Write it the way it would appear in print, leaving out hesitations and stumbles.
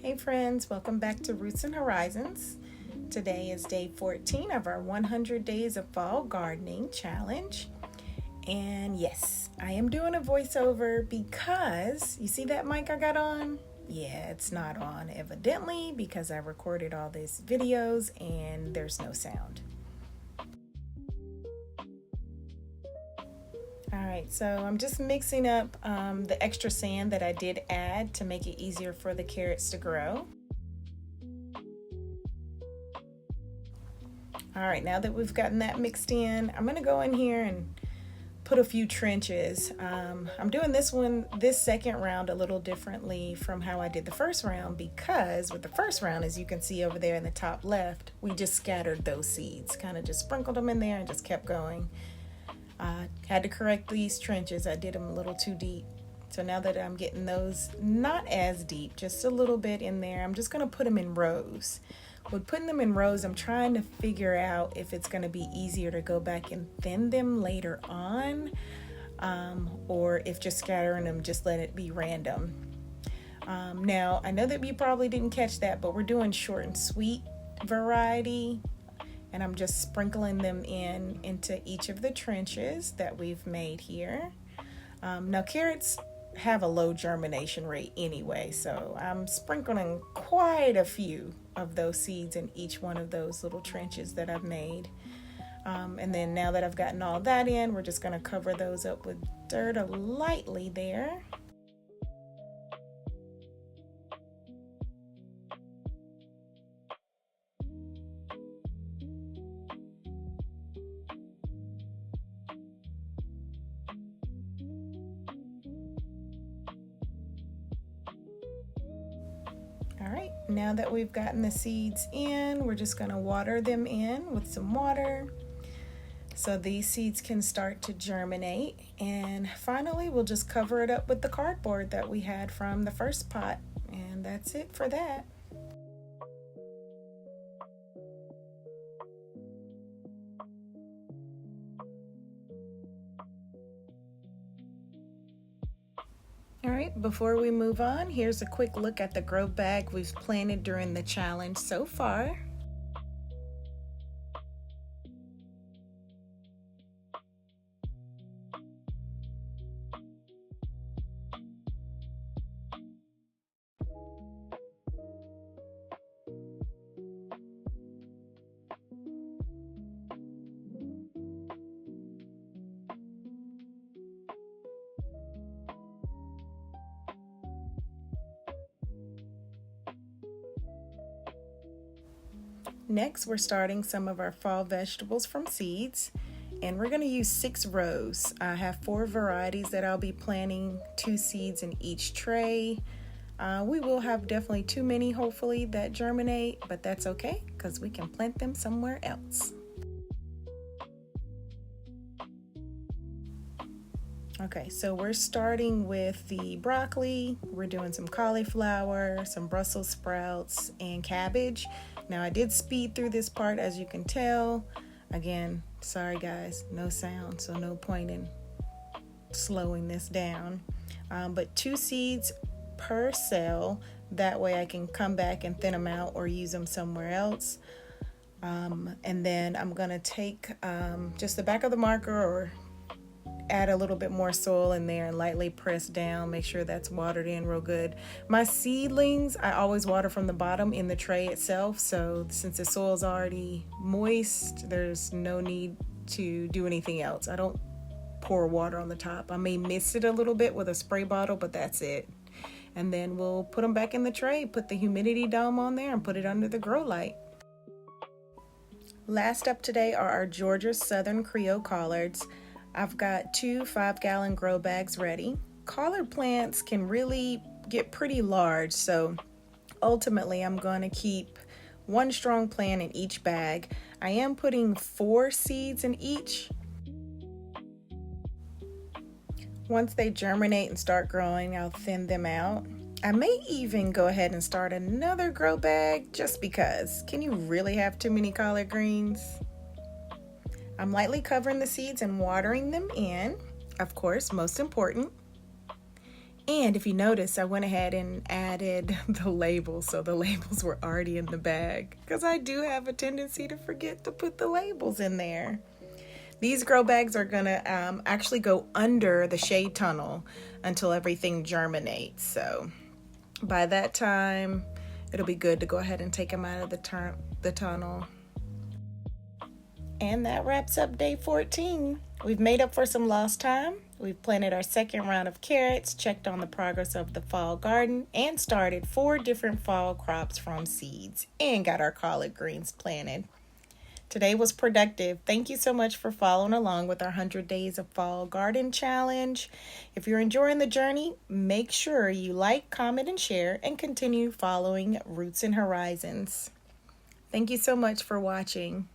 Hey friends, welcome back to Roots and Horizons. Today is day 14 of our 100 Days of Fall Gardening Challenge. And yes, I am doing a voiceover because, you see that mic I got on? Yeah, it's not on evidently because I recorded all these videos and there's no sound. Alright, so I'm just mixing up the extra sand that I did add to make it easier for the carrots to grow. Alright, now that we've gotten that mixed in, I'm going to go in here and put a few trenches. I'm doing this second round a little differently from how I did the first round because with the first round, as you can see over there in the top left, we just scattered those seeds, kind of just sprinkled them in there and just kept going. Had to correct these trenches. I did them a little too deep. So now that I'm getting those not as deep, just a little bit in there, I'm just going to put them in rows. With putting them in rows, I'm trying to figure out if it's going to be easier to go back and thin them later on, or if just scattering them, just let it be random. Now, I know that you probably didn't catch that, but we're doing short and sweet variety. And I'm just sprinkling them into each of the trenches that we've made here. Now carrots have a low germination rate anyway, so I'm sprinkling quite a few of those seeds in each one of those little trenches that I've made. And then now that I've gotten all that in, we're just gonna cover those up with dirt lightly there. All right, now that we've gotten the seeds in, we're just gonna water them in with some water so these seeds can start to germinate. And finally, we'll just cover it up with the cardboard that we had from the first pot. And that's it for that. All right, before we move on, here's a quick look at the grow bag we've planted during the challenge so far. Next, we're starting some of our fall vegetables from seeds, and we're going to use 6 rows. I have 4 varieties that I'll be planting, 2 seeds in each tray. We will have definitely too many, hopefully, that germinate, but that's okay because we can plant them somewhere else. Okay, so we're starting with the broccoli. We're doing some cauliflower, some Brussels sprouts, and cabbage. Now I did speed through this part, as you can tell. Again, sorry guys, no sound, so no point in slowing this down. But 2 seeds per cell. That way I can come back and thin them out or use them somewhere else. And then I'm gonna take just the back of the marker or add a little bit more soil in there and lightly press down, make sure that's watered in real good. My seedlings, I always water from the bottom in the tray itself, so since the soil's already moist, there's no need to do anything else. I don't pour water on the top. I may mist it a little bit with a spray bottle, but that's it. And then we'll put them back in the tray, put the humidity dome on there and put it under the grow light. Last up today are our Georgia Southern Creole collards. I've got 2 5-gallon grow bags ready. Collard plants can really get pretty large, so ultimately I'm going to keep 1 strong plant in each bag. I am putting 4 seeds in each. Once they germinate and start growing, I'll thin them out. I may even go ahead and start another grow bag just because. Can you really have too many collard greens? I'm lightly covering the seeds and watering them in, of course, most important. And if you notice, I went ahead and added the labels, so the labels were already in the bag because I do have a tendency to forget to put the labels in there. These grow bags are gonna actually go under the shade tunnel until everything germinates. So by that time, it'll be good to go ahead and take them out of the tunnel. And that wraps up day 14. We've made up for some lost time. We've planted our second round of carrots, checked on the progress of the fall garden, and started 4 different fall crops from seeds, and got our collard greens planted. Today was productive. Thank you so much for following along with our 100 Days of Fall Garden Challenge. If you're enjoying the journey, make sure you like, comment, and share, and continue following Roots and Horizons. Thank you so much for watching.